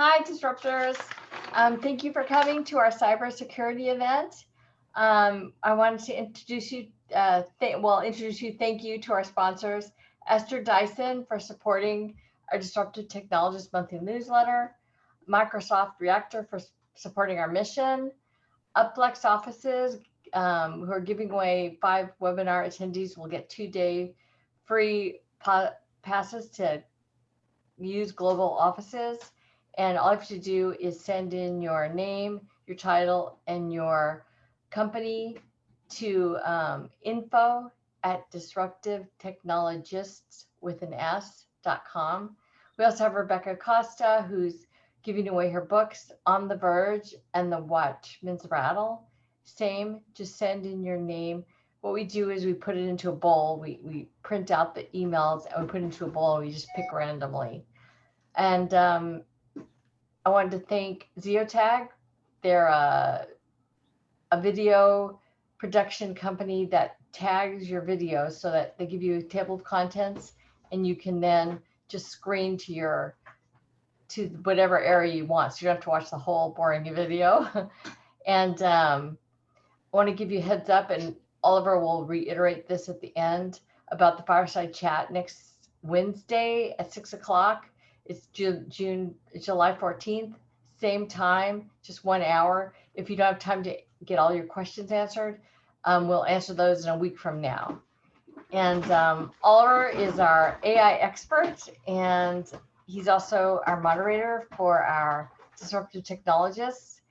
Hi, Disruptors. Thank you for coming to our cybersecurity event. I wanted to introduce you, thank you to our sponsors, Esther Dyson for supporting our Disruptive Technologists monthly newsletter, Microsoft Reactor for supporting our mission, Uplex offices, who are giving away 5 webinar attendees will get 2-day free passes to use global offices. And all you have to do is send in your name, your title, and your company to info@disruptivetechnologists.com. We also have Rebecca Costa, who's giving away her books, On the Verge and The Watchman's Rattle. Same, just send in your name. What we do is we put it into a bowl. We print out the emails and we put it into a bowl. We just pick randomly. And I wanted to thank Zeotag. They're a video production company that tags your videos so that they give you a table of contents and you can then just screen to whatever area you want. So you don't have to watch the whole boring video. And I want to give you a heads up, and Oliver will reiterate this at the end, about the fireside chat next Wednesday at 6 o'clock. It's July 14th, same time, just 1 hour. If you don't have time to get all your questions answered, we'll answer those in a week from now. And Oliver is our AI expert, and he's also our moderator for our Disruptive Technologists.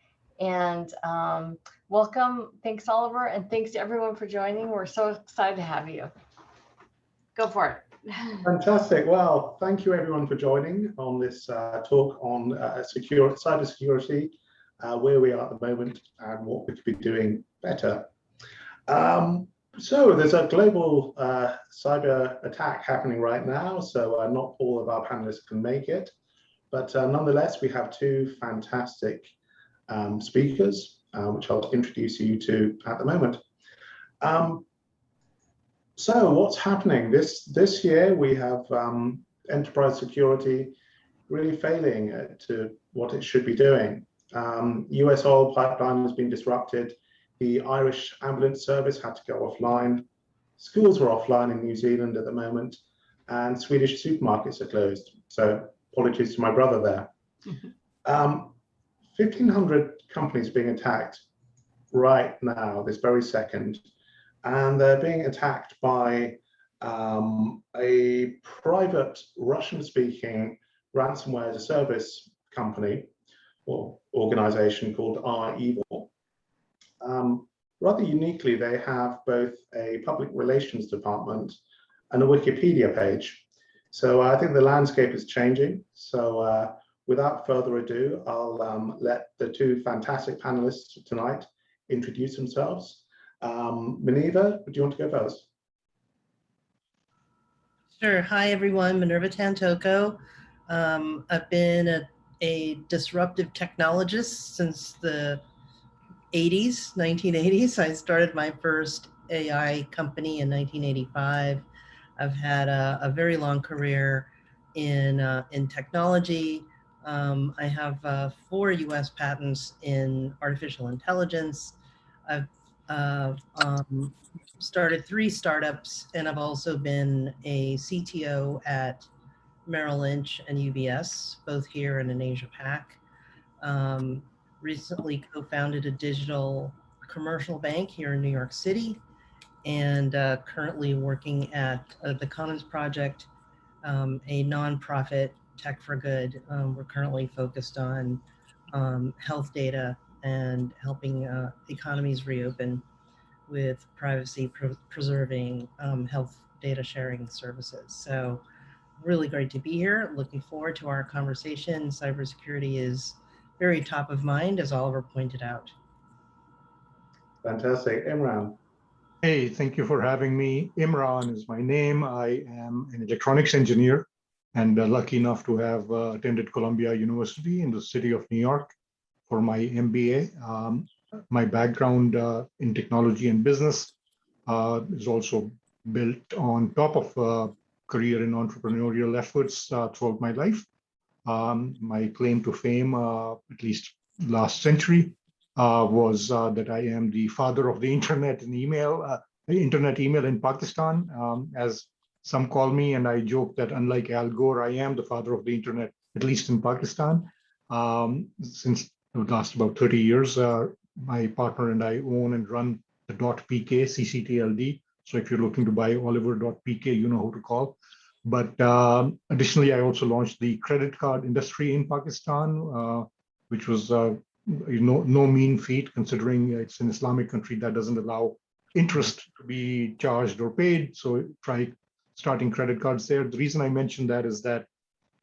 And welcome. Thanks, Oliver. And thanks to everyone for joining. We're so excited to have you. Go for it. Fantastic. Well, thank you everyone for joining on this talk on cybersecurity, where we are at the moment and what we could be doing better. So there's a global cyber attack happening right now, so not all of our panelists can make it, but nonetheless, we have 2 fantastic speakers, which I'll introduce you to at the moment. So what's happening this year? We have enterprise security really failing to what it should be doing. US oil pipeline has been disrupted. The Irish ambulance service had to go offline. Schools are offline in New Zealand at the moment, and Swedish supermarkets are closed. So apologies to my brother there. 1,500 companies being attacked right now, this very second. And they're being attacked by a private Russian-speaking ransomware as a service company or organization called REvil. Rather uniquely, they have both a public relations department and a Wikipedia page. So I think the landscape is changing. So without further ado, I'll let the 2 fantastic panelists tonight introduce themselves. Minerva, do you want to go first? Sure. Hi, everyone. Minerva Tantoco. I've been a disruptive technologist since the 1980s. I started my first AI company in 1985. I've had a very long career in technology. I have 4 US patents in artificial intelligence. I've started 3 startups, and I've also been a CTO at Merrill Lynch and UBS, both here and in Asia Pac. Recently co-founded a digital commercial bank here in New York City, and currently working at the Commons Project, a nonprofit tech for good. We're currently focused on health data and helping economies reopen with privacy preserving health data sharing services. So really great to be here. Looking forward to our conversation. Cybersecurity is very top of mind, as Oliver pointed out. Fantastic. Imran. Hey, thank you for having me. Imran is my name. I am an electronics engineer and lucky enough to have attended Columbia University in the city of New York for my MBA. My background in technology and business is also built on top of a career in entrepreneurial efforts throughout my life. My claim to fame, at least last century, was that I am the father of the internet and internet email in Pakistan, as some call me, and I joke that unlike Al Gore, I am the father of the internet, at least in Pakistan. Since the last about 30 years, my partner and I own and run the .pk CCTLD. So if you're looking to buy Oliver.pk, you know who to call. But additionally, I also launched the credit card industry in Pakistan, which was no mean feat, considering it's an Islamic country that doesn't allow interest to be charged or paid. So try starting credit cards there. The reason I mention that is that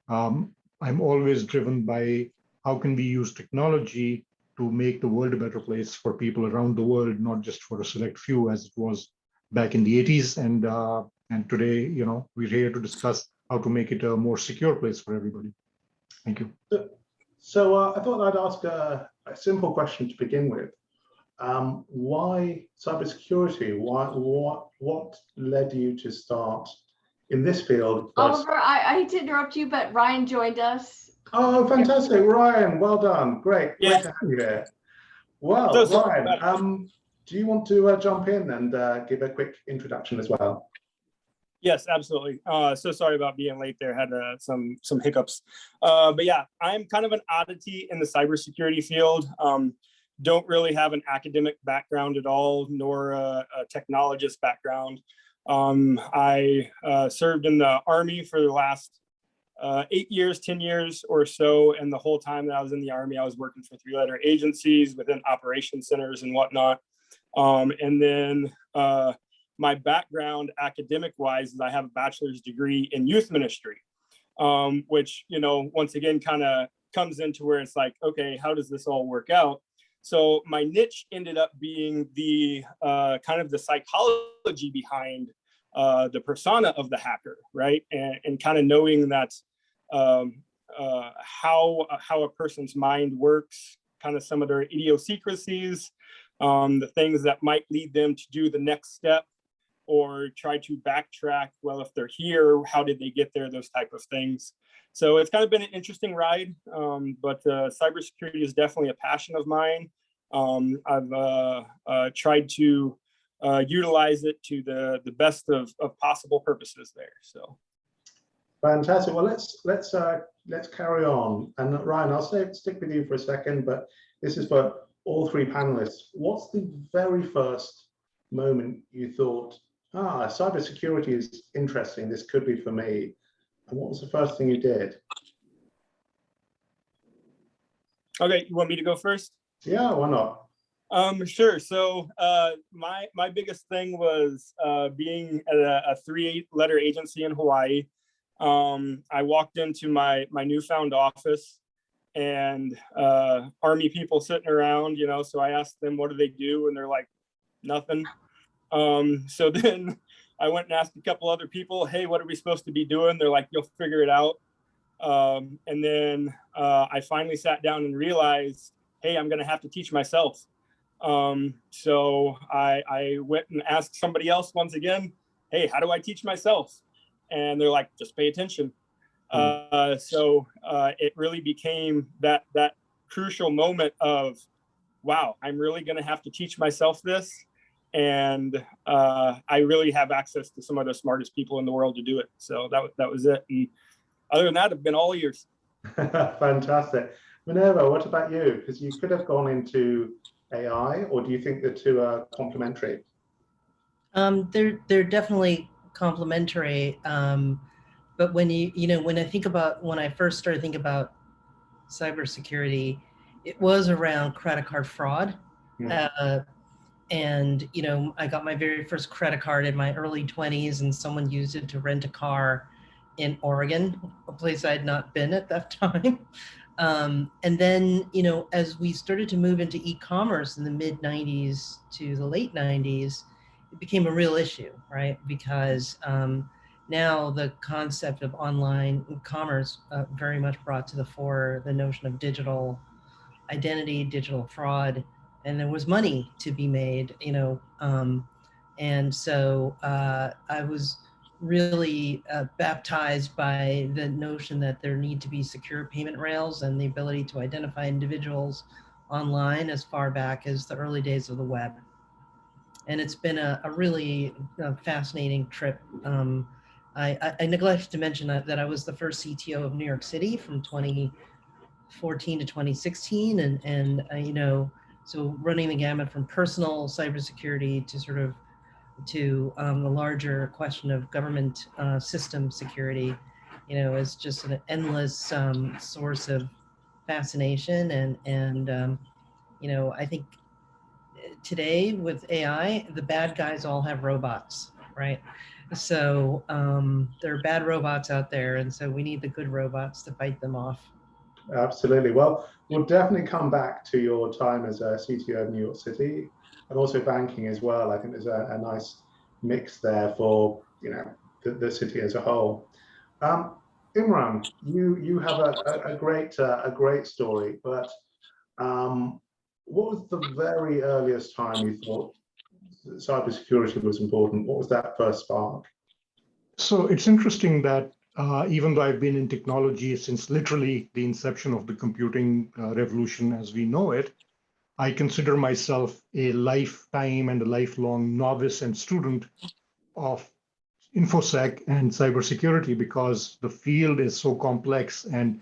I'm always driven by how can we use technology to make the world a better place for people around the world, not just for a select few as it was back in the 80s. And today, you know, we're here to discuss how to make it a more secure place for everybody. Thank you. So I thought I'd ask a simple question to begin with. Why cybersecurity? What led you to start in this field? Oliver, I hate to interrupt you, but Ryan joined us. Oh, fantastic, Ryan! Well done. Great Yeah. to have you here. Well, Ryan, do you want to jump in and give a quick introduction as well? Yes, absolutely. So sorry about being late there. Had some hiccups. But yeah, I'm kind of an oddity in the cybersecurity field. Don't really have an academic background at all, nor a technologist background. I served in the Army for the last 8 years, 10 years or so. And the whole time that I was in the Army, I was working for 3-letter agencies within operation centers and whatnot. And then my background academic wise is I have a bachelor's degree in youth ministry, which, you know, once again, kind of comes into where it's like, okay, how does this all work out? So my niche ended up being the kind of the psychology behind the persona of the hacker, right? And kind of knowing that how a person's mind works, kind of some of their idiosyncrasies, the things that might lead them to do the next step or try to backtrack. Well, if they're here, how did they get there? Those type of things. So it's kind of been an interesting ride, but cybersecurity is definitely a passion of mine. I've tried to utilize it to the best of possible purposes there. So fantastic. Well, let's carry on. And Ryan, I'll stick with you for a second, but this is for all three panelists. What's the very first moment you thought, cybersecurity is interesting, this could be for me? And what was the first thing you did? Okay, you want me to go first? Yeah, why not? Sure. So my biggest thing was being at a 3-letter agency in Hawaii. I walked into my newfound office and Army people sitting around, you know, so I asked them, what do they do? And they're like, nothing. So then I went and asked a couple other people, hey, what are we supposed to be doing? They're like, you'll figure it out. And then I finally sat down and realized, hey, I'm going to have to teach myself. So I went and asked somebody else once again, hey, how do I teach myself? And they're like, just pay attention. So it really became that crucial moment of, wow, I'm really going to have to teach myself this. And I really have access to some of the smartest people in the world to do it. So that was it. And other than that, I've been all ears. Fantastic. Minerva, what about you? Because you could have gone into AI, or do you think the two are complementary? They're definitely complementary. But when when I first started thinking about cybersecurity, it was around credit card fraud. And, you know, I got my very first credit card in my early 20s, and someone used it to rent a car in Oregon, a place I had not been at that time. And then, you know, as we started to move into e-commerce in the mid 90s to the late 90s, it became a real issue, right? Because now the concept of online commerce very much brought to the fore the notion of digital identity, digital fraud, and there was money to be made, you know. And so I was really baptized by the notion that there need to be secure payment rails and the ability to identify individuals online as far back as the early days of the web. And it's been a really fascinating trip. I neglected to mention that I was the first CTO of New York City from 2014 to 2016, and you know, so running the gamut from personal cybersecurity to sort of to the larger question of government system security, you know, is just an endless source of fascination. And you know, I think today with AI, the bad guys all have robots, right? So there are bad robots out there, and so we need the good robots to fight them off. Absolutely. Well, we'll definitely come back to your time as a CTO of New York City and also banking as well. I think there's a nice mix there for, you know, the city as a whole. Imran, you have a great story, but what was the very earliest time you thought cybersecurity was important? What was that first spark? So it's interesting that even though I've been in technology since literally the inception of the computing revolution as we know it, I consider myself a lifetime and a lifelong novice and student of InfoSec and cybersecurity because the field is so complex and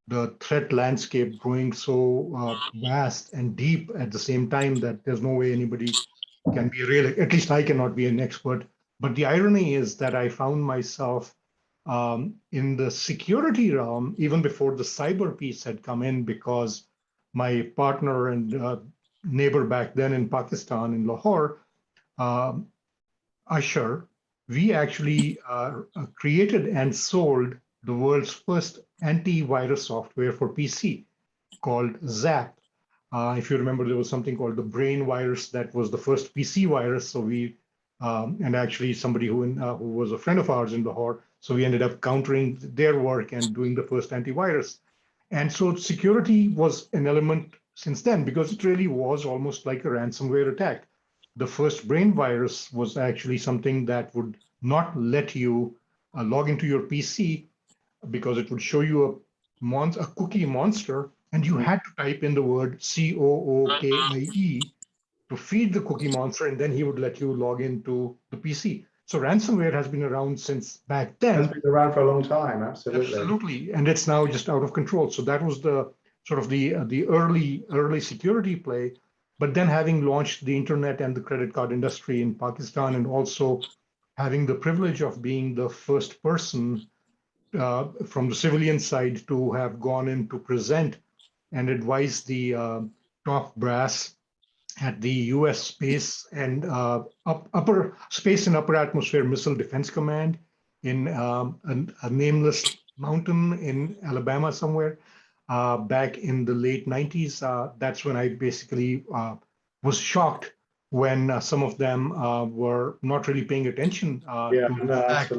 the threat landscape growing so vast and deep at the same time that there's no way anybody can be really, at least I cannot be an expert. But the irony is that I found myself in the security realm even before the cyber piece had come in, because my partner and neighbor back then in Pakistan, in Lahore, Ashar, we actually created and sold the world's first antivirus software for PC called Zap. If you remember, there was something called the Brain virus that was the first PC virus. So we, and actually somebody who was a friend of ours in Lahore, so we ended up countering their work and doing the first antivirus. And so security was an element since then, because it really was almost like a ransomware attack. The first brain virus was actually something that would not let you log into your PC because it would show you a cookie monster, and you had to type in the word COOKIE to feed the cookie monster, and then he would let you log into the PC. So ransomware has been around since back then. It's been around for a long time, absolutely. Absolutely, and it's now just out of control. So that was the sort of the early security play. But then having launched the internet and the credit card industry in Pakistan, and also having the privilege of being the first person from the civilian side to have gone in to present and advise the top brass at the U.S. Space and Upper Atmosphere Missile Defense Command in a nameless mountain in Alabama somewhere back in the late 90s. That's when I basically was shocked when some of them were not really paying attention to the fact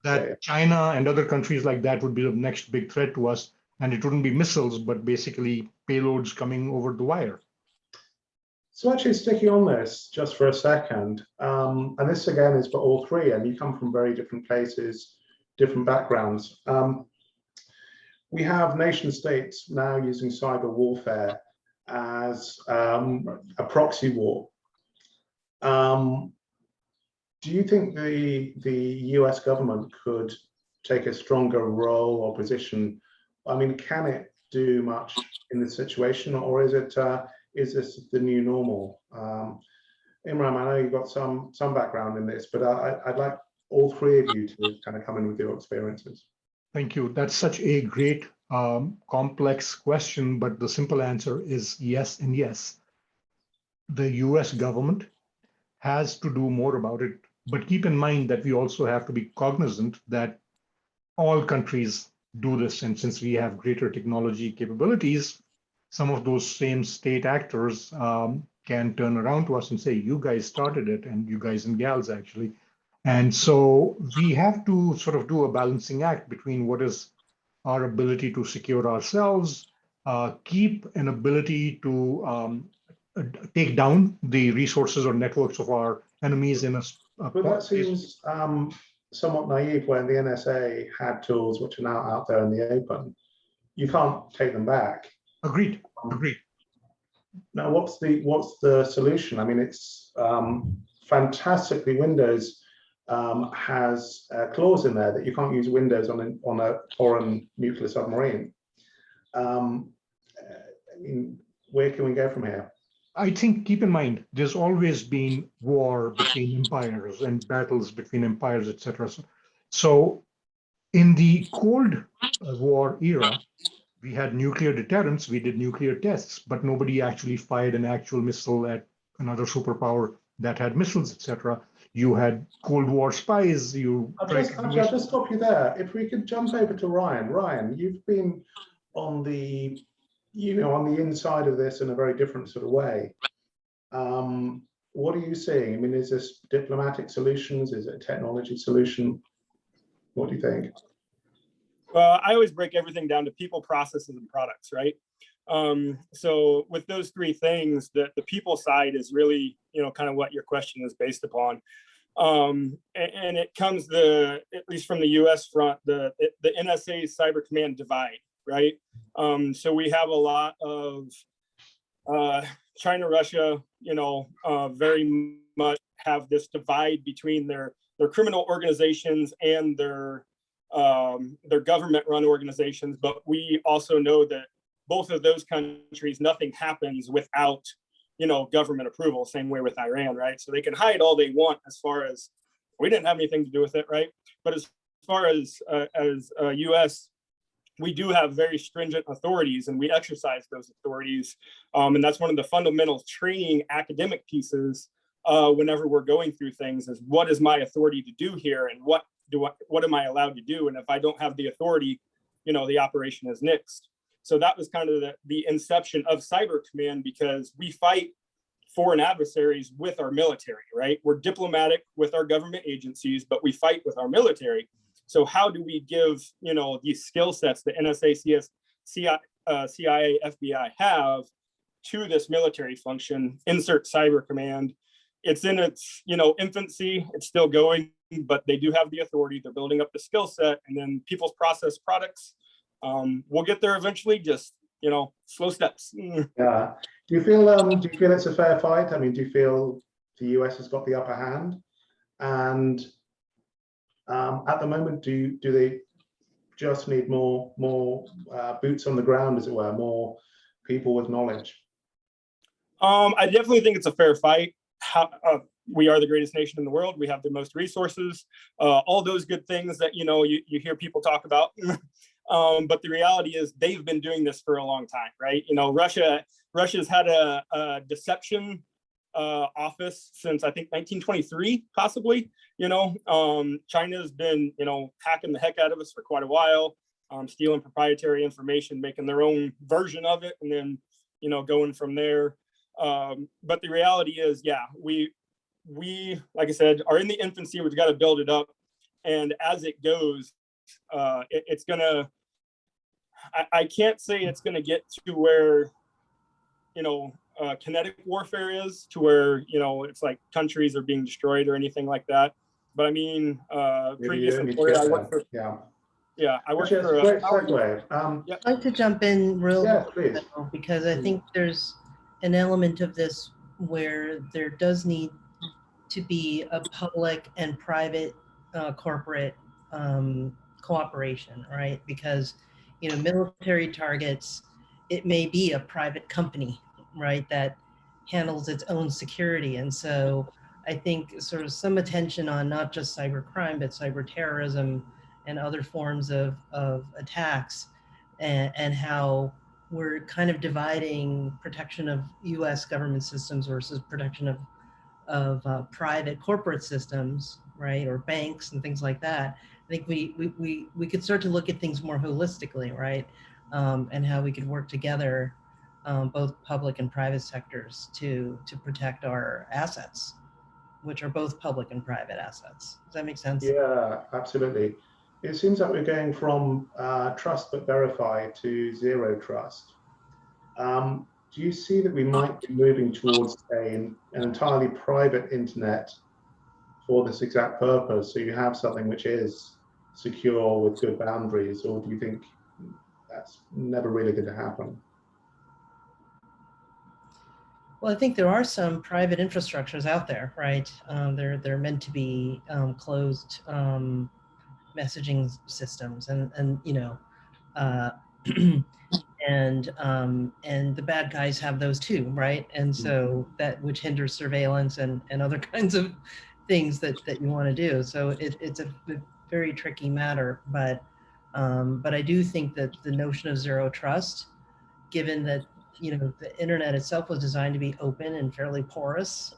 that China and other countries like that would be the next big threat to us, and it wouldn't be missiles, but basically payloads coming over the wire. So actually sticking on this just for a second, and this again is for all three, and you come from very different places, different backgrounds. We have nation states now using cyber warfare as a proxy war. Do you think the US government could take a stronger role or position? I mean, can it do much in this situation, or is it is this the new normal? Imran, I know you've got some background in this, but I'd like all three of you to kind of come in with your experiences. Thank you. That's such a great, complex question, but the simple answer is yes and yes. The US government has to do more about it, but keep in mind that we also have to be cognizant that all countries do this, and since we have greater technology capabilities, some of those same state actors can turn around to us and say, you guys started it, and you guys and gals actually. And so we have to sort of do a balancing act between what is our ability to secure ourselves, keep an ability to take down the resources or networks of our enemies in a but that seems somewhat naive when the NSA had tools which are now out there in the open. You can't take them back. Agreed. Agreed. Now, what's the solution? I mean, it's fantastically Windows has a clause in there that you can't use Windows on a foreign nuclear submarine. I mean, where can we go from here? I think, keep in mind, there's always been war between empires and battles between empires, etc. So in the Cold War era, we had nuclear deterrence, we did nuclear tests, but nobody actually fired an actual missile at another superpower that had missiles, etc. You had Cold War spies. I'll just stop you there. If we could jump over to Ryan. Ryan, you've been on the, on the inside of this in a very different sort of way. What are you seeing? I mean, is this diplomatic solutions? Is it a technology solution? What do you think? Well, I always break everything down to people, processes, and products, right? So with those three things, the people side is really, kind of what your question is based upon. And it comes at least from the US front, the NSA cyber command divide, right? So we have a lot of China, Russia, very much have this divide between their criminal organizations and their government-run organizations. But we also know that both of those countries, nothing happens without, government approval. Same way with Iran, right? So they can hide all they want as far as we didn't have anything to do with it, right? But as far as U.S., we do have very stringent authorities, and we exercise those authorities. And that's one of the fundamental training academic pieces whenever we're going through things is what is my authority to do here, and what am I allowed to do? And if I don't have the authority, the operation is nixed. So that was kind of the inception of Cyber Command, because we fight foreign adversaries with our military, right? We're diplomatic with our government agencies, but we fight with our military. So how do we give, these skill sets that NSA, CIA, FBI have to this military function? Insert Cyber Command. It's in its, infancy. It's still going, but they do have the authority. They're building up the skill set, and then people's process products. We'll get there eventually. Just slow steps. Yeah. Do you feel it's a fair fight? I mean, do you feel the US has got the upper hand? And at the moment, do they just need more boots on the ground, as it were, more people with knowledge? I definitely think it's a fair fight. We are the greatest nation in the world. We have the most resources, all those good things that you hear people talk about. But the reality is they've been doing this for a long time, right? Russia's had a deception office since I think 1923, possibly. China's been hacking the heck out of us for quite a while, stealing proprietary information, making their own version of it, and then going from there. But the reality is, yeah, we like I said, are in the infancy. We've got to build it up, and as it goes, it's gonna. I can't say it's gonna get to where kinetic warfare is, to where it's like countries are being destroyed or anything like that. But I mean, previous employer, I worked for. Yeah, I worked for. Great segue. I'd like to jump in real quick, because I think there's an element of this where there does need to be a public and private corporate cooperation, right? Because military targets, it may be a private company, right, that handles its own security. And so I think sort of some attention on not just cybercrime, but cyber terrorism and other forms of attacks, and how we're kind of dividing protection of US government systems versus protection of private corporate systems, right, or banks and things like that. I think we could start to look at things more holistically, right, and how we could work together, both public and private sectors, to protect our assets, which are both public and private assets. Does that make sense? Yeah, absolutely. It seems like we're going from trust but verify to zero trust. Do you see that we might be moving towards an entirely private internet for this exact purpose? So you have something which is secure with good boundaries, or do you think that's never really going to happen? Well, I think there are some private infrastructures out there, right? They're meant to be closed messaging systems, and you know, and the bad guys have those too, right? And so that, which hinders surveillance and other kinds of things that you want to do. So it's a very tricky matter, but I do think that the notion of zero trust, given that, you know, the internet itself was designed to be open and fairly porous,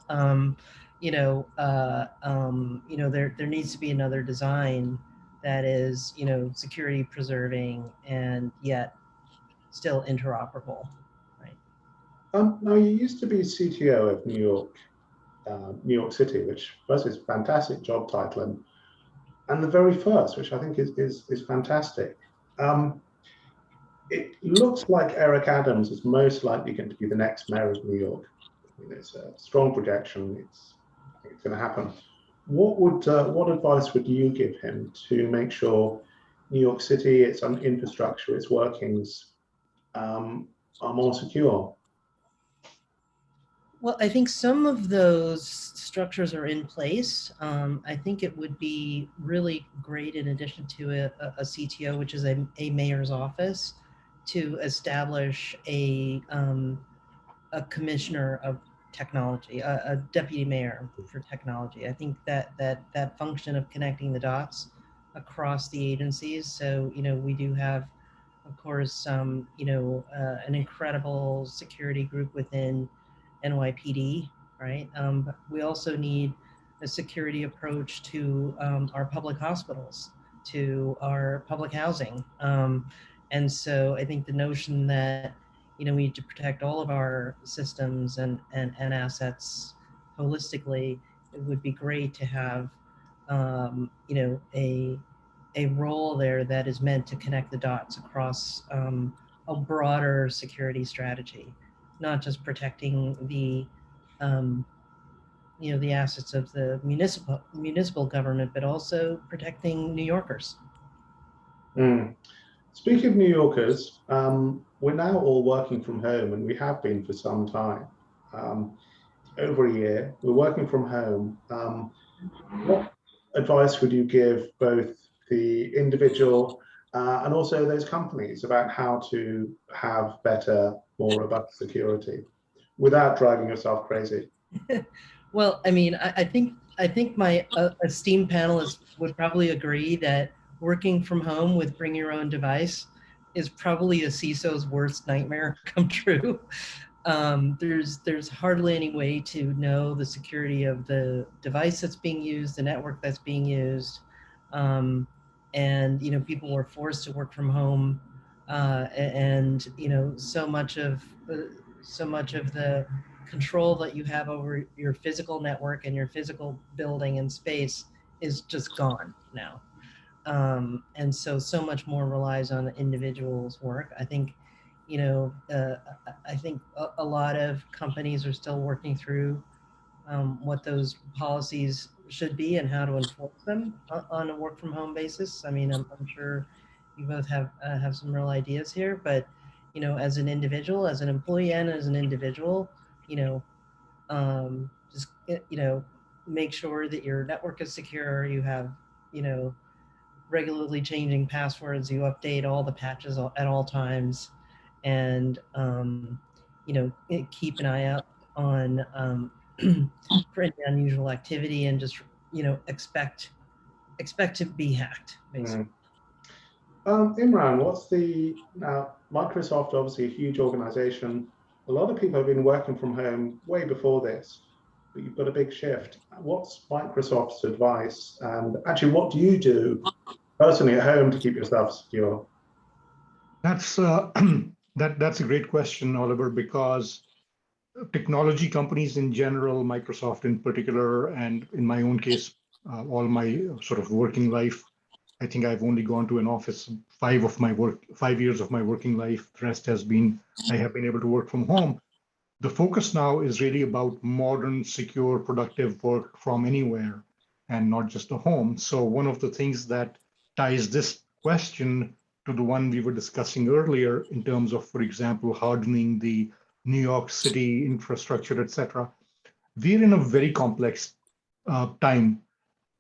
you know, there needs to be another design that is, you know, security preserving and yet still interoperable, right? Now, you used to be CTO of New York City, which first is a fantastic job title, and the very first, which I think is fantastic. It looks like Eric Adams is most likely going to be the next mayor of New York. I mean, it's a strong projection. I think it's going to happen. What advice would you give him to make sure New York City, its infrastructure, its workings are more secure? Well, I think some of those structures are in place. I think it would be really great, in addition to a CTO, which is a mayor's office, to establish a commissioner of technology, a deputy mayor for technology. I think that function of connecting the dots across the agencies. So, you know, we do have, of course, you know, an incredible security group within NYPD, right? But we also need a security approach to our public hospitals, to our public housing. And so I think the notion that, you know, we need to protect all of our systems and assets holistically, it would be great to have, you know, a role there that is meant to connect the dots across a broader security strategy, not just protecting the, you know, the assets of the municipal government, but also protecting New Yorkers. Speaking of New Yorkers, we're now all working from home, and we have been for some time, over a year. We're working from home. What advice would you give both the individual and also those companies about how to have better, more robust security without driving yourself crazy? Well, I mean, I think my esteemed panelists would probably agree that working from home with bring your own device is probably a CISO's worst nightmare come true. There's hardly any way to know the security of the device that's being used, the network that's being used, and you know, people were forced to work from home, and you know, so much of the control that you have over your physical network and your physical building and space is just gone now. And so much more relies on the individual's work. I think, you know, I think a lot of companies are still working through what those policies should be and how to enforce them on a work from home basis. I mean, I'm sure you both have some real ideas here, but, you know, as an individual, as an employee and as an individual, you know, just, you know, make sure that your network is secure, you have, you know, regularly changing passwords, you update all the patches at all times, and you know, keep an eye out on for any unusual activity, and just, you know, expect to be hacked, basically. Imran, now Microsoft, obviously a huge organization. A lot of people have been working from home way before this, but you've got a big shift. What's Microsoft's advice? And actually, what do you do personally at home to keep yourself secure? That's that's a great question, Oliver, because technology companies in general, Microsoft in particular, and in my own case, all my sort of working life, I think I've only gone to an office 5 years of my working life. The rest has been, I have been able to work from home. The focus now is really about modern, secure, productive work from anywhere. and not just the home. So one of the things that ties this question to the one we were discussing earlier in terms of, for example, hardening the New York City infrastructure, et cetera, we're in a very complex time.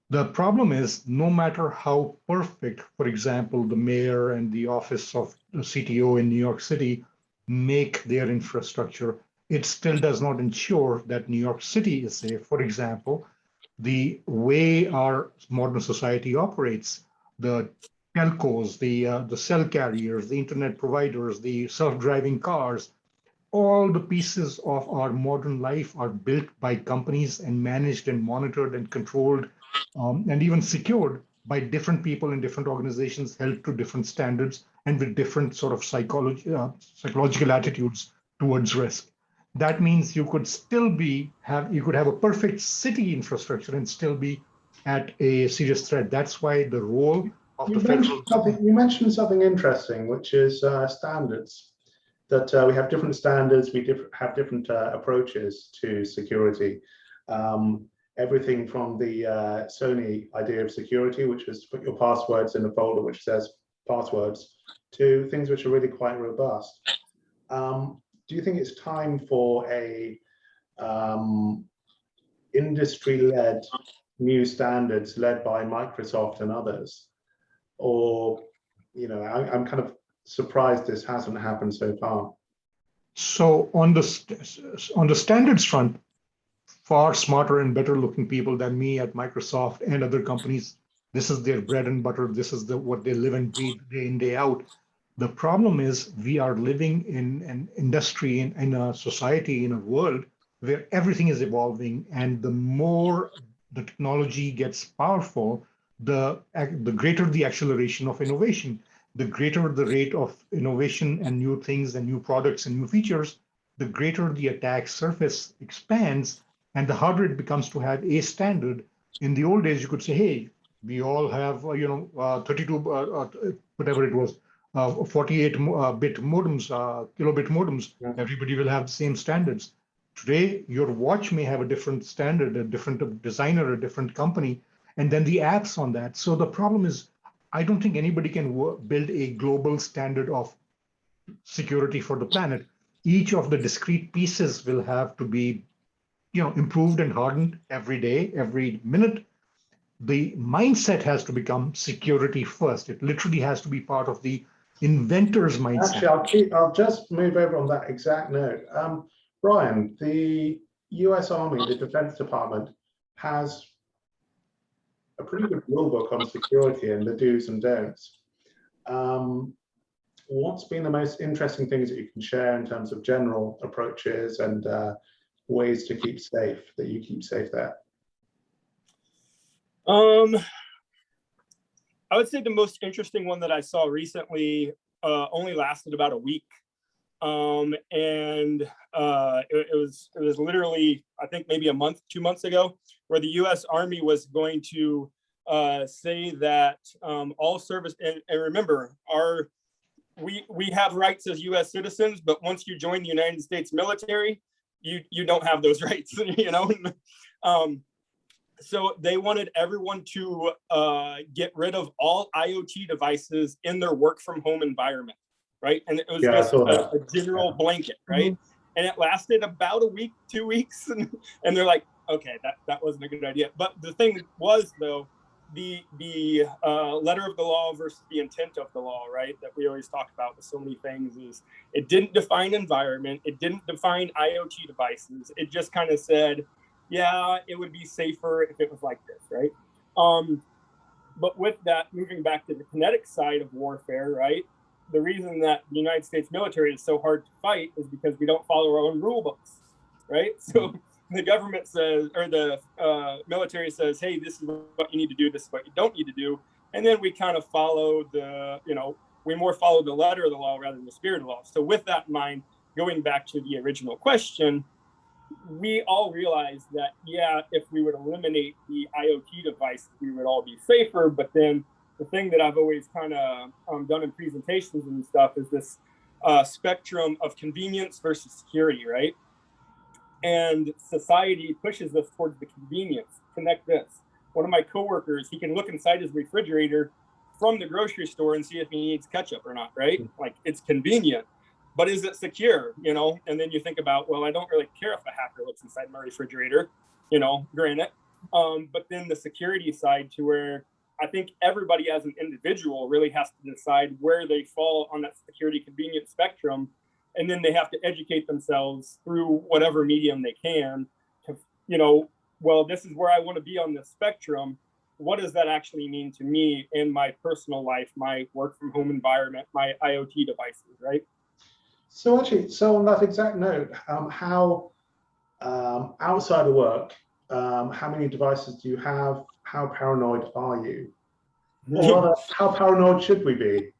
The problem is, no matter how perfect, for example, the mayor and the office of the CTO in New York City make their infrastructure, it still does not ensure that New York City is safe. For example, the way our modern society operates, the telcos, the cell carriers, the internet providers, the self-driving cars, all the pieces of our modern life are built by companies and managed and monitored and controlled and even secured by different people in different organizations held to different standards and with different sort of psychological attitudes towards risk. That means you could still you could have a perfect city infrastructure and still be at a serious threat. That's why the role of the federal government. You mentioned something interesting, which is standards. That we have different standards, we have different approaches to security. Everything from the Sony idea of security, which is to put your passwords in a folder which says passwords, to things which are really quite robust. Do you think it's time for a industry-led new standards led by Microsoft and others? Or, you know, I'm kind of surprised this hasn't happened so far. So on the standards front, far smarter and better looking people than me at Microsoft and other companies, this is their bread and butter. This is what they live and breathe day in, day out. The problem is we are living in an industry, in a society, in a world where everything is evolving, and the more the technology gets powerful, the greater the acceleration of innovation. The greater the rate of innovation and new things and new products and new features, the greater the attack surface expands and the harder it becomes to have a standard. In the old days, you could say, hey, we all have, 32, whatever it was, 48-bit modems, kilobit modems. Yeah. Everybody will have the same standards. Today, your watch may have a different standard, a different designer, a different company, and then the apps on that. So the problem is, I don't think anybody can build a global standard of security for the planet. Each of the discrete pieces will have to be, improved and hardened every day, every minute. The mindset has to become security first. It literally has to be part of the inventor's mindset. Actually, I'll just move over on that exact note. Brian, the US Army, the Defense Department, has a pretty good rule book on security and the do's and don'ts. What's been the most interesting things that you can share in terms of general approaches and ways to keep safe, that you keep safe there? I would say the most interesting one that I saw recently only lasted about a week. It was literally, I think maybe a month, 2 months ago, where the US Army was going to say that all service, and remember, we have rights as US citizens, but once you join the United States military, you don't have those rights, So they wanted everyone to get rid of all IoT devices in their work from home environment, right? And it was just a general blanket, right? Mm-hmm. And it lasted about a week, 2 weeks, and they're like, okay, that wasn't a good idea. But the thing was, though, the letter of the law versus the intent of the law, right? That we always talk about with so many things is it didn't define environment, it didn't define IoT devices. It just kind of said, yeah, it would be safer if it was like this, right? But with that, moving back to the kinetic side of warfare, right? The reason that the United States military is so hard to fight is because we don't follow our own rule books, right? So the government says, or the military says, hey, this is what you need to do, this is what you don't need to do. And then we kind of follow we more follow the letter of the law rather than the spirit of the law. So with that in mind, going back to the original question, we all realize that, yeah, if we would eliminate the IoT device, we would all be safer. But then the thing that I've always kind of done in presentations and stuff is this spectrum of convenience versus security, right? And society pushes us towards the convenience. Connect this. one of my coworkers, he can look inside his refrigerator from the grocery store and see if he needs ketchup or not, right? Like, it's convenient, but is it secure, you know? And then you think about, well, I don't really care if a hacker looks inside my refrigerator, you know, granted. But then the security side, to where I think everybody as an individual really has to decide where they fall on that security convenience spectrum. And then they have to educate themselves through whatever medium they can to, you know, well, this is where I want to be on this spectrum. What does that actually mean to me in my personal life, my work from home environment, my IoT devices, right? So actually, so on that exact note, how outside of work, how many devices do you have? How paranoid are you? Or rather, how paranoid should we be?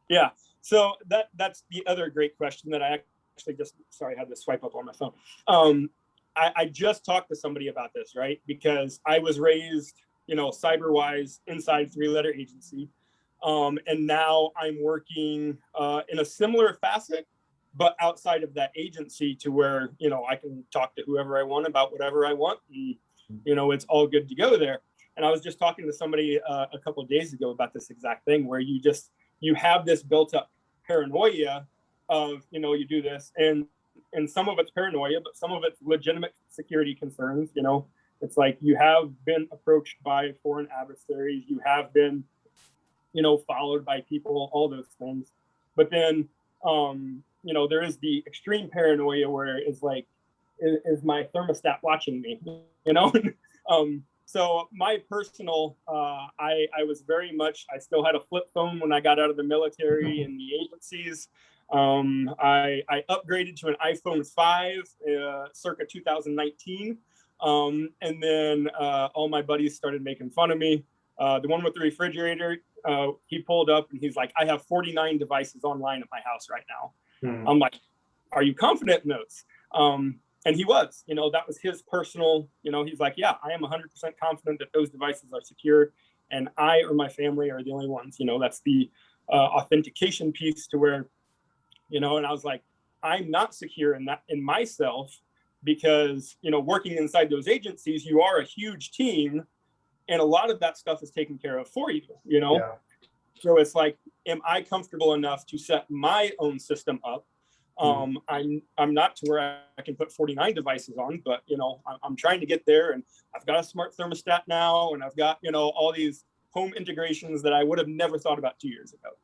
Yeah, so that's the other great question that I actually just, sorry, I had to swipe up on my phone. I just talked to somebody about this, right? Because I was raised, you know, cyber-wise inside three-letter agency. And now I'm working in a similar facet, but outside of that agency, to where, you know, I can talk to whoever I want about whatever I want. And, you know, it's all good to go there. And I was just talking to somebody a couple of days ago about this exact thing, where you have this built up paranoia of, you know, you do this, and some of it's paranoia, but some of it's legitimate security concerns. You know, it's like you have been approached by foreign adversaries, you have been, you know, followed by people, all those things. But then, you know, there is the extreme paranoia where it's like, is my thermostat watching me? You know? So my personal, I was very much, I still had a flip phone when I got out of the military and the agencies. I upgraded to an iPhone 5 circa 2019. And then all my buddies started making fun of me. The one with the refrigerator, he pulled up and he's like, I have 49 devices online at my house right now. I'm like, are you confident in those? And he was, you know, that was his personal, you know, he's like, yeah, I am 100% confident that those devices are secure, and I or my family are the only ones, you know. That's the authentication piece, to where, you know, and I was like, I'm not secure in that, in myself, because, you know, working inside those agencies, you are a huge team, and a lot of that stuff is taken care of for you, you know. Yeah. So it's like, am I comfortable enough to set my own system up? I'm not to where I can put 49 devices on, but, you know, I'm trying to get there, and I've got a smart thermostat now, and I've got, you know, all these home integrations that I would have never thought about 2 years ago.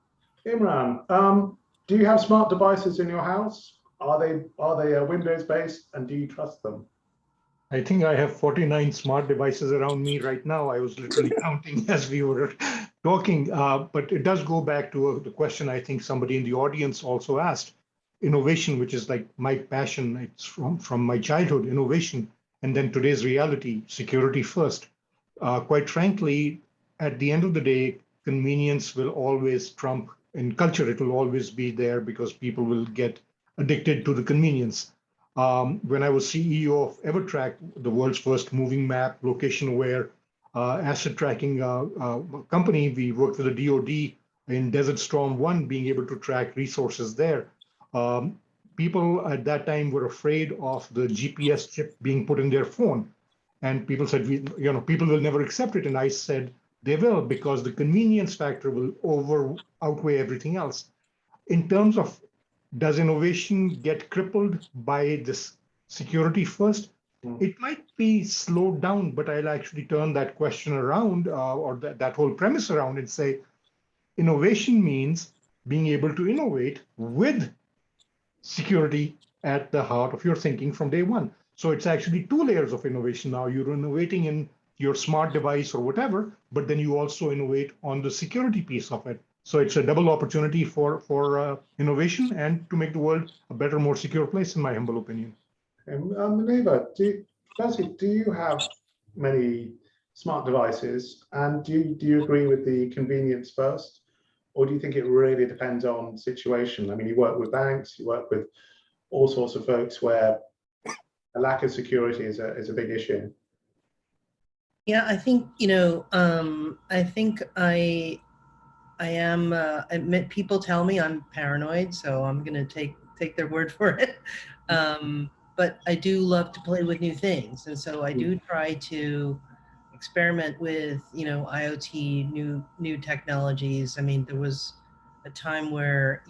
Imran, do you have smart devices in your house? Are they Windows based, and do you trust them? I think I have 49 smart devices around me right now. I was literally counting as we were talking, but it does go back to the question I think somebody in the audience also asked. Innovation, which is like my passion, it's from my childhood, innovation, and then today's reality, security first. Quite frankly, at the end of the day, convenience will always trump. In culture, it will always be there, because people will get addicted to the convenience. When I was CEO of EverTrack, the world's first moving map, location-aware asset tracking company, we worked with the DoD in Desert Storm 1, being able to track resources there. People at that time were afraid of the GPS chip being put in their phone. And people said, people will never accept it. And I said, they will, because the convenience factor will outweigh everything else. In terms of, does innovation get crippled by this security first? It might be slowed down, but I'll actually turn that question around, or that whole premise around, and say, innovation means being able to innovate with security at the heart of your thinking from day one. So it's actually 2 layers of innovation now. You're innovating in your smart device or whatever, but then you also innovate on the security piece of it. So it's a double opportunity for innovation and to make the world a better, more secure place, in my humble opinion. Minerva, do you have many smart devices, and do you agree with the convenience first? Or do you think it really depends on situation? I mean, you work with banks, you work with all sorts of folks where a lack of security is a big issue. Yeah, I think, you know, I think I am, admit, people tell me I'm paranoid, so I'm going to take their word for it. But I do love to play with new things. And so I do try to experiment with, IoT, new technologies. I mean, there was a time where,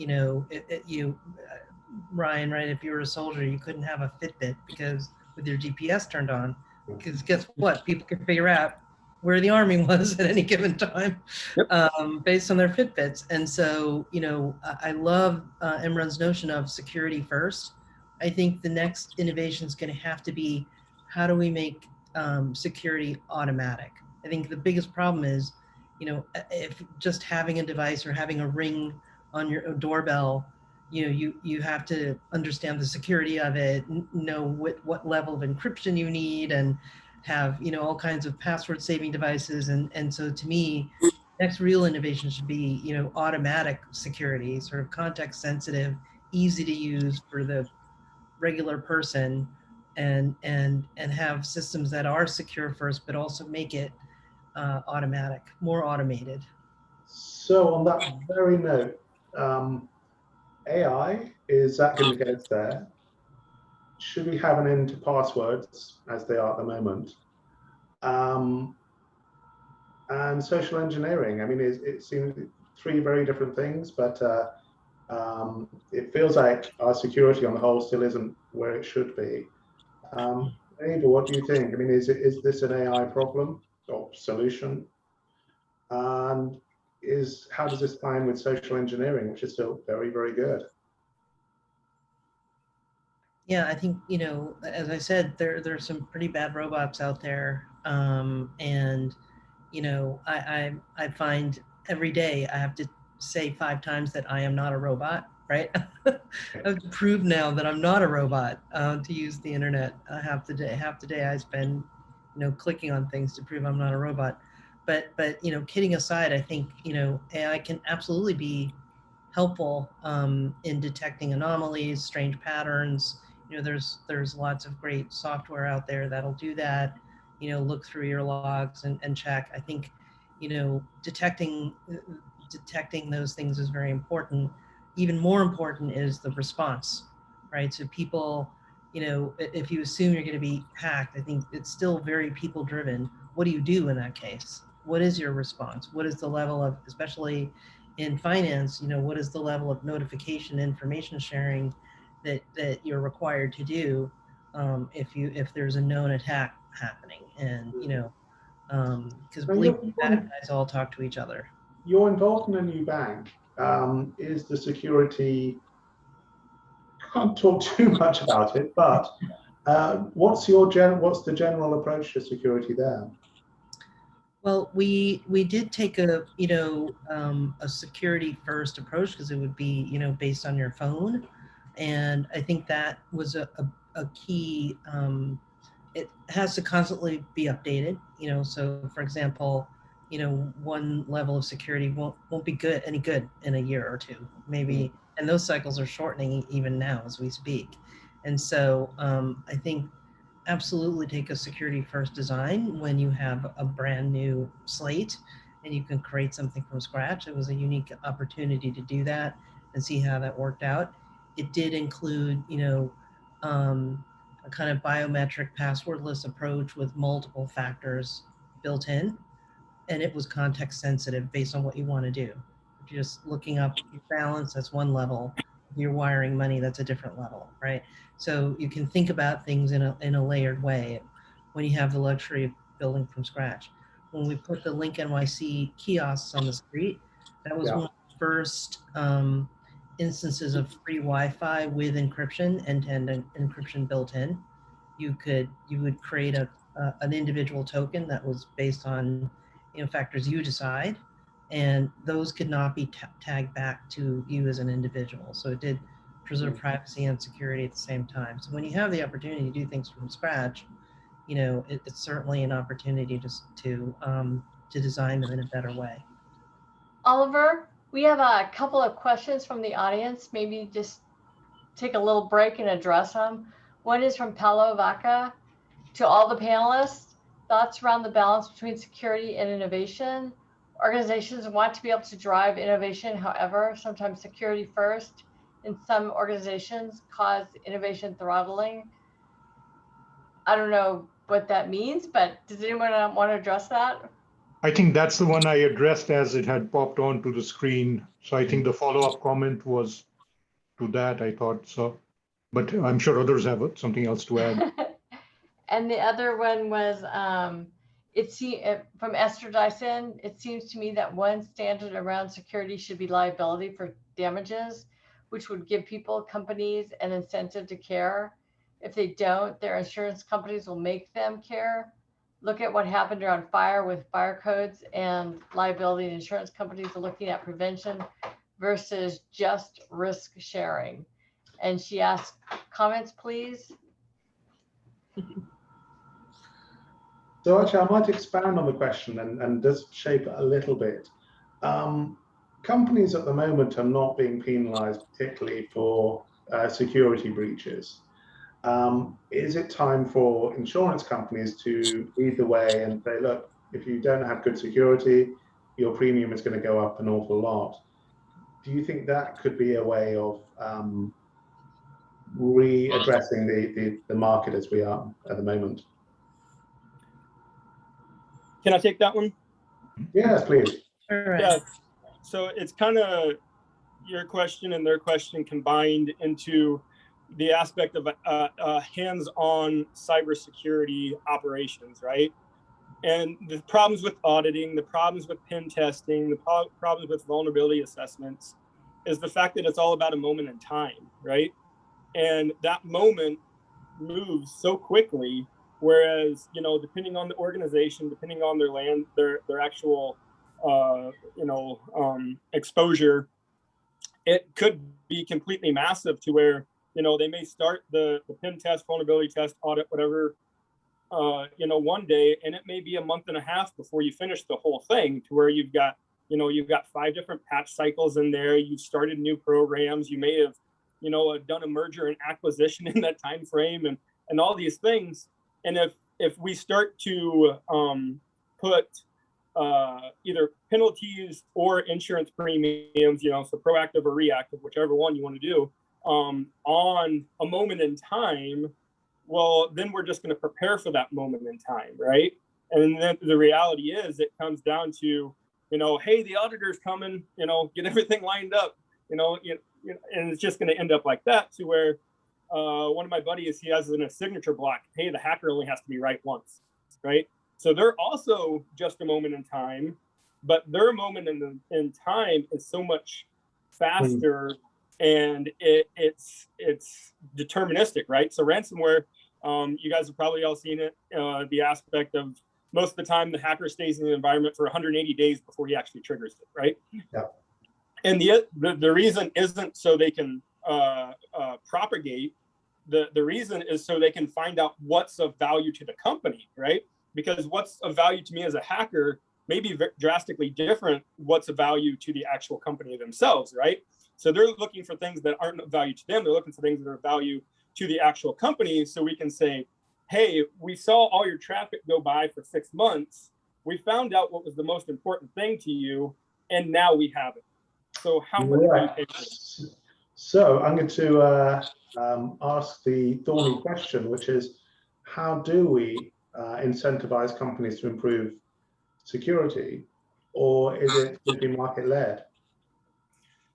Ryan, right? If you were a soldier, you couldn't have a Fitbit because with your GPS turned on, because guess what? People could figure out where the army was at any given time, based on their Fitbits. And so, I love Imran's notion of security first. I think the next innovation is going to have to be, how do we make security automatic? I think the biggest problem is, if just having a device or having a ring on your doorbell, you have to understand the security of it, know what level of encryption you need, and have all kinds of password saving devices. And so to me, next real innovation should be automatic security, sort of context sensitive, easy to use for the regular person, and have systems that are secure first, but also make it automatic, more automated. So on that very note, AI, is that going to get us there? Should we have an end to passwords as they are at the moment? And social engineering. I mean, it seems three very different things, but it feels like our security on the whole still isn't where it should be. Ava, what do you think? I mean, is this an AI problem or solution? And how does this tie in with social engineering, which is still very, very good? Yeah, I think, as I said, there's some pretty bad robots out there. And, I find every day I have to say 5 times that I am not a robot, right? I have to prove now that I'm not a robot to use the internet. Half the day I spend, clicking on things to prove I'm not a robot. But kidding aside, I think, AI can absolutely be helpful in detecting anomalies, strange patterns. There's lots of great software out there that'll do that. Look through your logs and check. I think, detecting those things is very important. Even more important is the response, right? So people, if you assume you're going to be hacked, I think it's still very people driven. What do you do in that case? What is your response? What is the level of, especially in finance, what is the level of notification, information sharing that you're required to do if there's a known attack happening? And because believe me, bad guys all talk to each other. You're involved in a new bank. Is the security? Can't talk too much about it, but what's the general approach to security there? Well, we did take a security first approach, because it would be based on your phone, and I think that was a key. It has to constantly be updated. So for example, one level of security won't be any good in a year or two, maybe, and those cycles are shortening even now as we speak. And so I think absolutely take a security first design when you have a brand new slate and you can create something from scratch. It was a unique opportunity to do that and see how that worked out. It did include, a kind of biometric passwordless approach with multiple factors built in, and it was context sensitive based on what you want to do. If you're just looking up your balance, that's one level. If you're wiring money, that's a different level, right? So you can think about things in a layered way when you have the luxury of building from scratch. When we put the Link NYC kiosks on the street, that was one of the first instances of free Wi-Fi with encryption, end-to-end encryption built in. You would create an individual token that was based on factors you decide, and those could not be tagged back to you as an individual. So it did preserve privacy and security at the same time. So when you have the opportunity to do things from scratch, it's certainly an opportunity to design them in a better way. Oliver, we have a couple of questions from the audience. Maybe just take a little break and address them. One is from Paolo Vaca. To all the panelists, thoughts around the balance between security and innovation. Organizations want to be able to drive innovation. However, sometimes security first in some organizations cause innovation throttling. I don't know, what that means, but does anyone want to address that? I think that's the one I addressed as it had popped onto the screen. So I think the follow-up comment was to that, I thought so. But I'm sure others have something else to add. And the other one was from Esther Dyson. It seems to me that one standard around security should be liability for damages, which would give people, companies, an incentive to care. If they don't, their insurance companies will make them care. Look at what happened around fire with fire codes and liability, and insurance companies are looking at prevention versus just risk sharing. And she asked, comments, please. So actually, I might expand on the question and just shape it a little bit. Companies at the moment are not being penalized particularly for security breaches. Is it time for insurance companies to lead the way and say, look, if you don't have good security, your premium is going to go up an awful lot? Do you think that could be a way of readdressing the market as we are at the moment? Can I take that one? Yes, please. All right. Yeah. So it's kind of your question and their question combined into the aspect of hands-on cybersecurity operations, right? And the problems with auditing, the problems with pen testing, the problems with vulnerability assessments is the fact that it's all about a moment in time, right? And that moment moves so quickly, whereas, you know, depending on the organization, depending on their actual, exposure, it could be completely massive to where, you know, they may start the pen test, vulnerability test, audit, whatever, one day, and it may be a month and a half before you finish the whole thing, to where you've got 5 different patch cycles in there. You've started new programs. You may have, done a merger and acquisition in that time frame, and all these things. And if we start to put either penalties or insurance premiums, so proactive or reactive, whichever one you want to do, on a moment in time, well, then we're just going to prepare for that moment in time, right? And then the reality is, it comes down to, hey, the auditor's coming, get everything lined up, and it's just going to end up like that, to where one of my buddies, he has in a signature block, hey, the hacker only has to be right once, right? So they're also just a moment in time, but their moment in time is so much faster, and it's deterministic, right? So ransomware, you guys have probably all seen it, the aspect of most of the time the hacker stays in the environment for 180 days before he actually triggers it, right? Yeah. And the reason isn't so they can propagate. The reason is so they can find out what's of value to the company, right? Because what's of value to me as a hacker may be drastically different what's of value to the actual company themselves, right? So they're looking for things that aren't of value to them. They're looking for things that are of value to the actual company. So we can say, hey, we saw all your traffic go by for 6 months. We found out what was the most important thing to you, and now we have it. So how much do you pay for it? So I'm going to ask the thorny question, which is, how do we incentivize companies to improve security, or is it going to be market-led?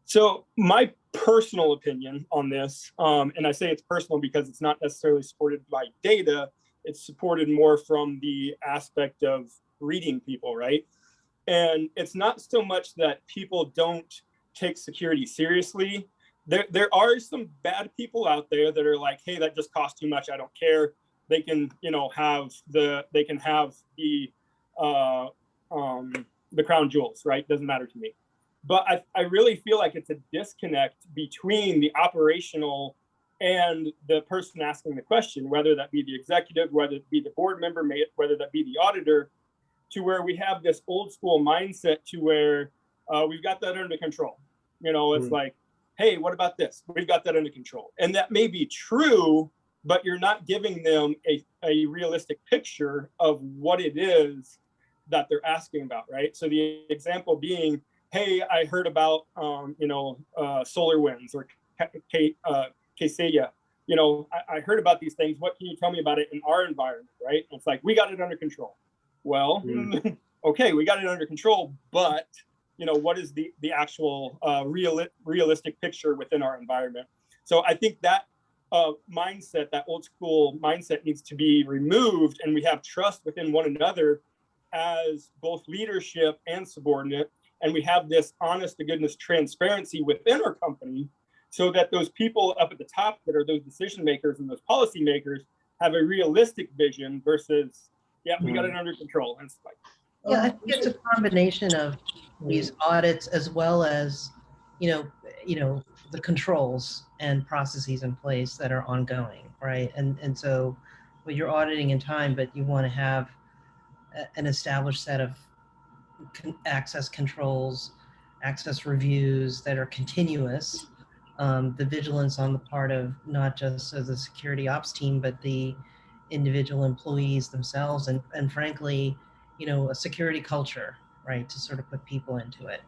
So my personal opinion on this, and I say it's personal because it's not necessarily supported by data, it's supported more from the aspect of reading people, right? And it's not so much that people don't take security seriously. There are some bad people out there that are like, hey, that just costs too much, I don't care. They can, have the crown jewels, right? Doesn't matter to me. But I really feel like it's a disconnect between the operational and the person asking the question, whether that be the executive, whether it be the board member, whether that be the auditor, to where we have this old school mindset to where we've got that under control. It's like, hey, what about this? We've got that under control. And that may be true, but you're not giving them a realistic picture of what it is that they're asking about, right? So the example being, hey, I heard about, solar winds or Kaseya. I heard about these things. What can you tell me about it in our environment, right? And it's like, we got it under control. Well, okay, we got it under control, but what is the actual realistic picture within our environment? So I think that mindset, that old school mindset, needs to be removed, and we have trust within one another as both leadership and subordinate, and we have this honest to goodness transparency within our company, so that those people up at the top that are those decision makers and those policy makers have a realistic vision versus, we got it under control. And it's like, I think it's a combination of these audits as well as, the controls and processes in place that are ongoing, right? And so, well, you're auditing in time, but you want to have an established set of access controls, access reviews that are continuous, the vigilance on the part of not just the security ops team, but the individual employees themselves, and frankly, a security culture, right, to sort of put people into it.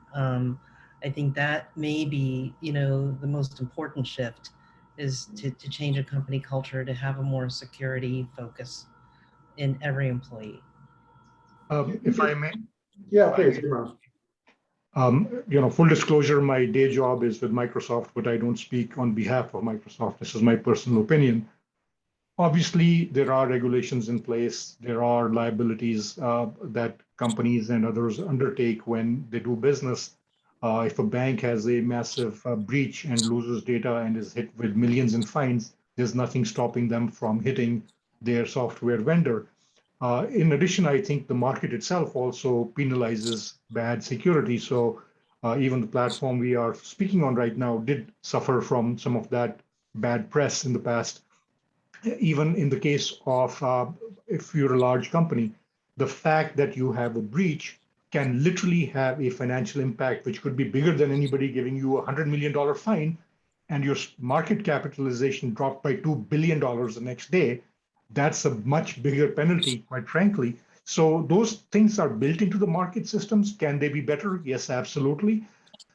I think that may be, the most important shift is to change a company culture to have a more security focus in every employee. If I may. Yeah, please. Full disclosure, my day job is with Microsoft, but I don't speak on behalf of Microsoft. This is my personal opinion. Obviously, there are regulations in place. There are liabilities that companies and others undertake when they do business. If a bank has a massive breach and loses data and is hit with millions in fines, there's nothing stopping them from hitting their software vendor. In addition, I think the market itself also penalizes bad security. So even the platform we are speaking on right now did suffer from some of that bad press in the past. Even in the case of if you're a large company, the fact that you have a breach can literally have a financial impact, which could be bigger than anybody giving you $100 million fine, and your market capitalization dropped by $2 billion the next day. That's a much bigger penalty, quite frankly. So those things are built into the market systems. Can they be better? Yes, absolutely.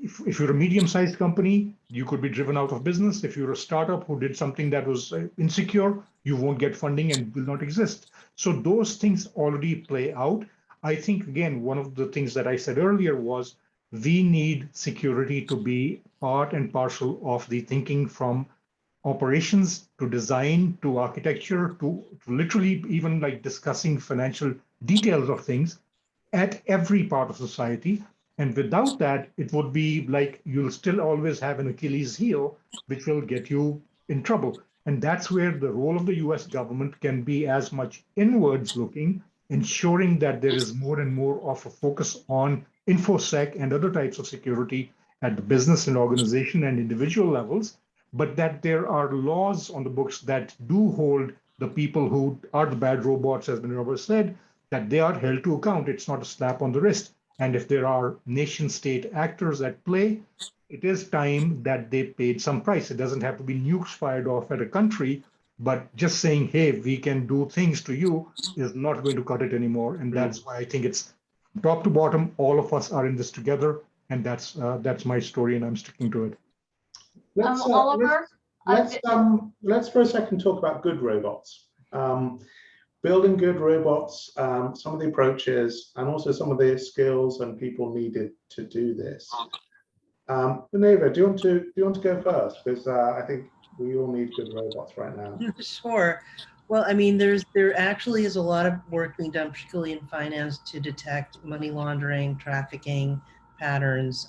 If you're a medium-sized company, you could be driven out of business. If you're a startup who did something that was insecure, you won't get funding and will not exist. So those things already play out. I think, again, one of the things that I said earlier was we need security to be part and parcel of the thinking, from operations to design to architecture to literally even like discussing financial details of things at every part of society. And without that, it would be like you'll still always have an Achilles heel, which will get you in trouble. And that's where the role of the US government can be as much inwards looking, ensuring that there is more and more of a focus on InfoSec and other types of security at the business and organization and individual levels, but that there are laws on the books that do hold the people who are the bad robots, as Minerva said, that they are held to account. It's not a slap on the wrist. And if there are nation state actors at play, it is time that they paid some price. It doesn't have to be nukes fired off at a country, but just saying, hey, we can do things to you is not going to cut it anymore. And that's why I think it's top to bottom, all of us are in this together. And that's my story, and I'm sticking to it. Oliver? Let's for a second talk about good robots. Building good robots, some of the approaches, and also some of the skills and people needed to do this. Minerva, do you want to go first? Because I think we all need good robots right now. Sure. Well, I mean, there actually is a lot of work being done, particularly in finance, to detect money laundering, trafficking patterns,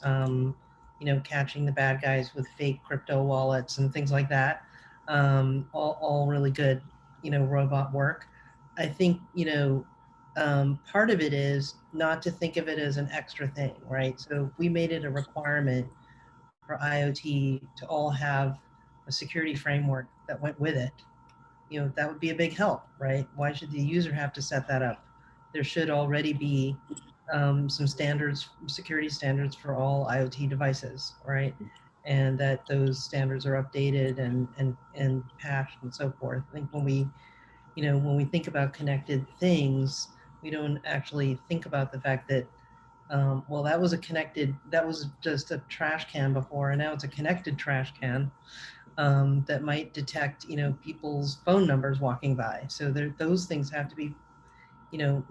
catching the bad guys with fake crypto wallets and things like that. All really good, robot work. I think, part of it is not to think of it as an extra thing, right? So if we made it a requirement for IoT to all have a security framework that went with it, that would be a big help, right? Why should the user have to set that up? There should already be some standards, security standards for all IoT devices, right? And that those standards are updated and patched and so forth. I think when we think about connected things, we don't actually think about the fact that, well, that was just a trash can before, and now it's a connected trash can. that might detect, people's phone numbers walking by. So those things have to be,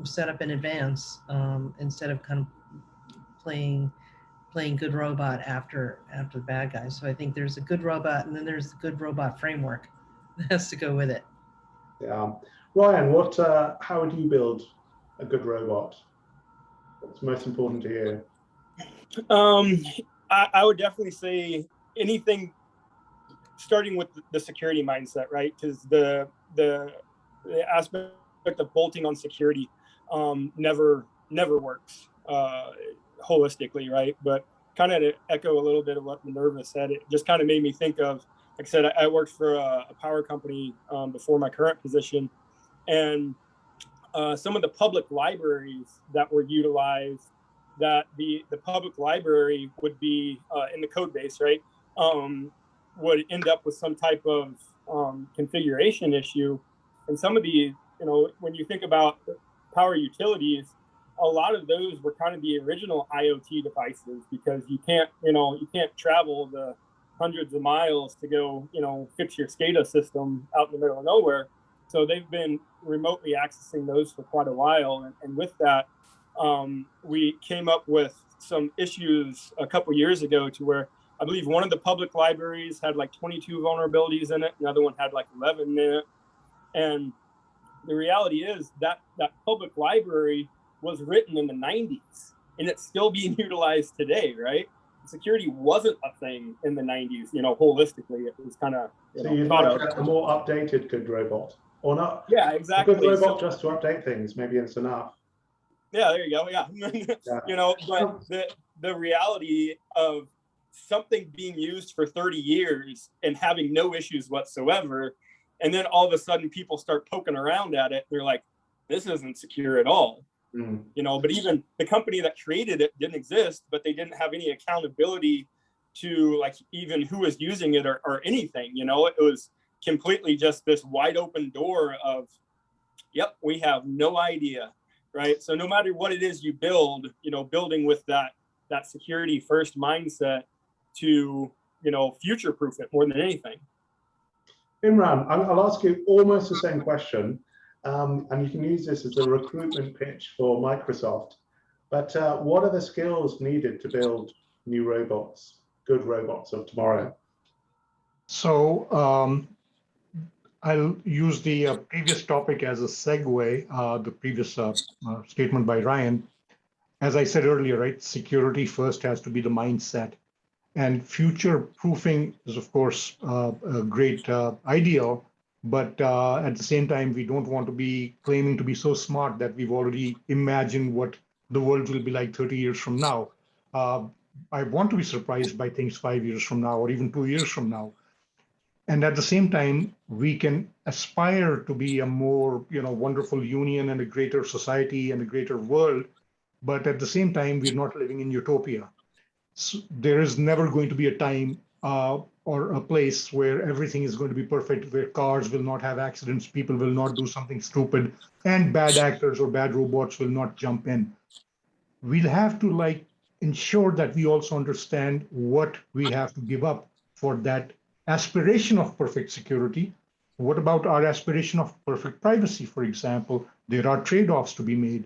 set up in advance, instead of kind of playing good robot after the bad guys. So I think there's a good robot, and then there's the good robot framework that has to go with it. Yeah. Ryan, how would you build a good robot? What's most important to you? I would definitely say anything starting with the security mindset, right? Because the aspect of bolting on security never works holistically, right? But kind of to echo a little bit of what Minerva said, it just kind of made me think of, like I said, I worked for a power company before my current position, and some of the public libraries that were utilized, that the public library would be in the code base, right? Would end up with some type of configuration issue. And some of these, when you think about power utilities, a lot of those were kind of the original IoT devices, because you can't travel the hundreds of miles to go, fix your SCADA system out in the middle of nowhere. So they've been remotely accessing those for quite a while. And with that, we came up with some issues a couple years ago to where I believe one of the public libraries had like 22 vulnerabilities in it. Another one had like 11 in it. And the reality is that public library was written in the 90s, and it's still being utilized today, right? Security wasn't a thing in the 90s, holistically. It was kind of, so you'd like a more updated good robot, or not? Yeah, exactly. A good robot just to update things, maybe it's enough. Yeah, there you go. Yeah. Yeah. But the reality of something being used for 30 years and having no issues whatsoever, and then all of a sudden people start poking around at it, they're like, this isn't secure at all. But even the company that created it didn't exist, but they didn't have any accountability to like even who was using it or anything. It was completely just this wide open door of, yep, we have no idea, right? So no matter what it is you build, building with that security first mindset to, future proof it more than anything. Imran, I'll ask you almost the same question, and you can use this as a recruitment pitch for Microsoft. But what are the skills needed to build new robots, good robots of tomorrow? So I'll use the previous topic as a segue, the previous statement by Ryan. As I said earlier, right, security first has to be the mindset. And future proofing is, of course, a great ideal, but at the same time, we don't want to be claiming to be so smart that we've already imagined what the world will be like 30 years from now. I want to be surprised by things 5 years from now, or even 2 years from now. And at the same time, we can aspire to be a more, wonderful union and a greater society and a greater world. But at the same time, we're not living in utopia. So there is never going to be a time or a place where everything is going to be perfect, where cars will not have accidents, people will not do something stupid, and bad actors or bad robots will not jump in. We'll have to ensure that we also understand what we have to give up for that aspiration of perfect security. What about our aspiration of perfect privacy, for example? There are trade-offs to be made.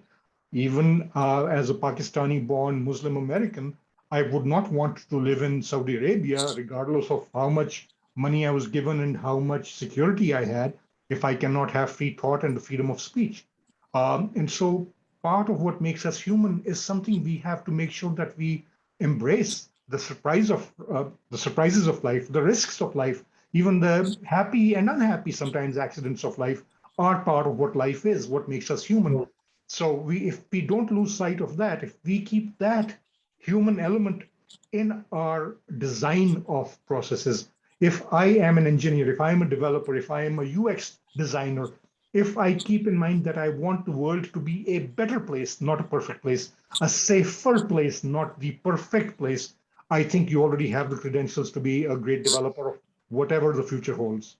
Even as a Pakistani-born Muslim American, I would not want to live in Saudi Arabia, regardless of how much money I was given and how much security I had, if I cannot have free thought and the freedom of speech. And so part of what makes us human is something we have to make sure that we embrace the surprises of life, the risks of life, even the happy and unhappy sometimes accidents of life are part of what life is, what makes us human. So if we don't lose sight of that, if we keep that human element in our design of processes, if I am an engineer, if I'm a developer, if I am a UX designer, if I keep in mind that I want the world to be a better place, not a perfect place, a safer place, not the perfect place, I think you already have the credentials to be a great developer of whatever the future holds.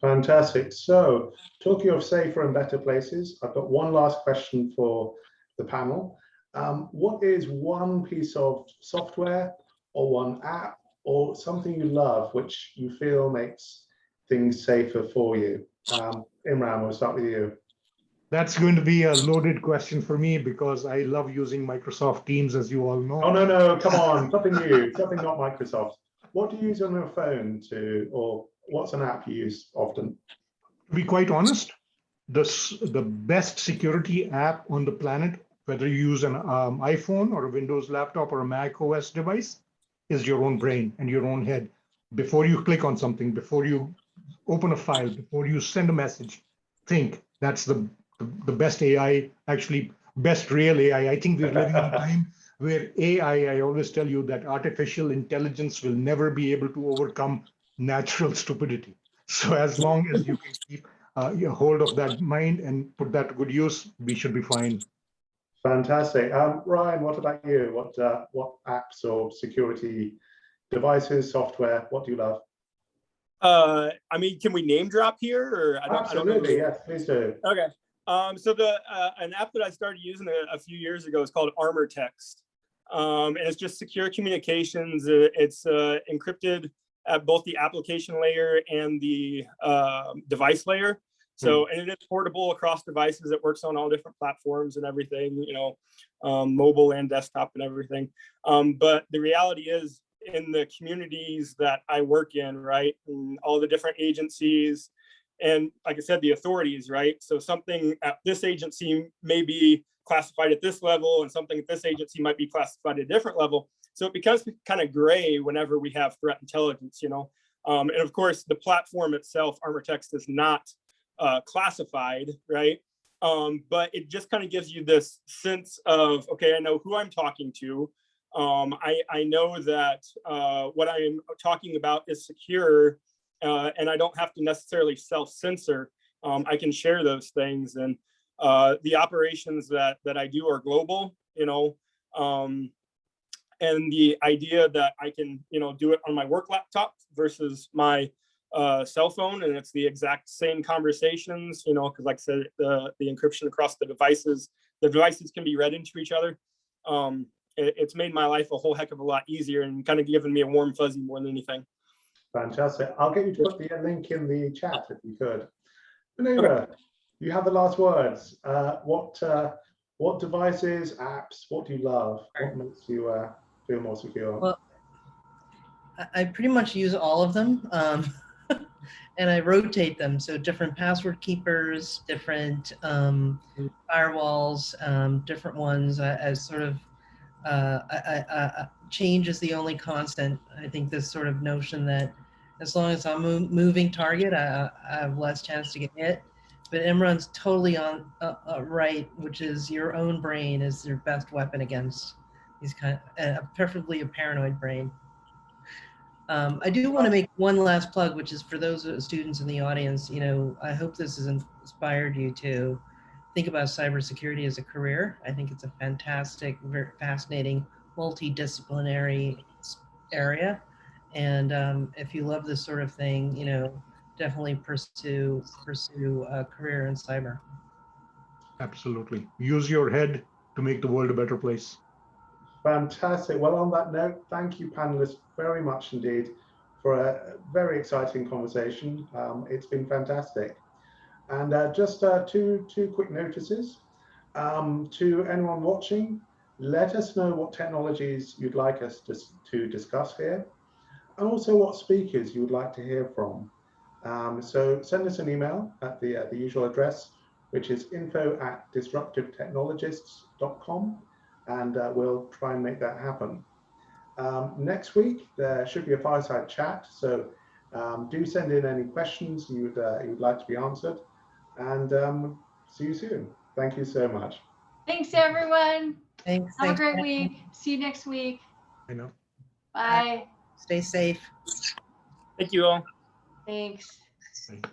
Fantastic. So, talking of safer and better places, I've got one last question for the panel. What is one piece of software or one app or something you love, which you feel makes things safer for you? Imran, we'll start with you. That's going to be a loaded question for me because I love using Microsoft Teams, as you all know. Oh, no, come on, something new, something not Microsoft. What do you use on your phone or what's an app you use often? To be quite honest, the best security app on the planet, whether you use an iPhone or a Windows laptop or a Mac OS device, is your own brain and your own head. Before you click on something, before you open a file, before you send a message, think. That's the best AI, actually best real AI. I think we're living in a time where AI, I always tell you that artificial intelligence will never be able to overcome natural stupidity. So as long as you can keep a hold of that mind and put that to good use, we should be fine. Fantastic. Ryan, what about you? What apps or security devices, software, what do you love? I mean, can we name drop here, or Absolutely, yes, please do. Okay. So an app that I started using a few years ago is called Armor Text, and it's just secure communications. It's encrypted at both the application layer and the device layer. So, and it is portable across devices. It works on all different platforms and everything, you know, mobile and desktop and everything. But the reality is, in the communities that I work in, right, and all the different agencies, and like I said, the authorities, right? So something at this agency may be classified at this level, and something at this agency might be classified at a different level. So it becomes kind of gray whenever we have threat intelligence, you know. And of course, the platform itself, Armor Text, is not classified, right? But it just kind of gives you this sense of, okay, I know who I'm talking to. I know that what I am talking about is secure, and I don't have to necessarily self-censor. I can share those things, and the operations that I do are global, you know, and the idea that I can, you know, do it on my work laptop versus my cell phone, and it's the exact same conversations, you know, because like I said, the encryption across the devices can be read into each other. It's made my life a whole heck of a lot easier and kind of given me a warm fuzzy more than anything. Fantastic. I'll get you to put the link in the chat if you could. Minerva, you have the last words. What devices, apps, what do you love? What makes you feel more secure? Well, I pretty much use all of them, and I rotate them. So different password keepers, different firewalls, different ones. As sort of change is the only constant. I think this sort of notion that as long as I'm moving target, I have less chance to get hit. But Imran's totally on right, which is your own brain is your best weapon against these preferably a paranoid brain. I do want to make one last plug, which is for those students in the audience. You know, I hope this has inspired you to think about cybersecurity as a career. I think it's a fantastic, very fascinating, multidisciplinary area. And if you love this sort of thing, you know, definitely pursue a career in cyber. Absolutely. Use your head to make the world a better place. Fantastic. Well, on that note, thank you, panelists, very much indeed for a very exciting conversation. It's been fantastic. And just two quick notices. To anyone watching, let us know what technologies you'd like us to discuss here, and also what speakers you would like to hear from. So send us an email at the usual address, which is info@disruptivetechnologists.com, and we'll try and make that happen. Next week, there should be a fireside chat, so do send in any questions you'd like to be answered, and see you soon. Thank you so much. Thanks, everyone. Thanks. Have a great week. See you next week. I know. Bye. Stay safe. Thank you all. Thanks. Bye.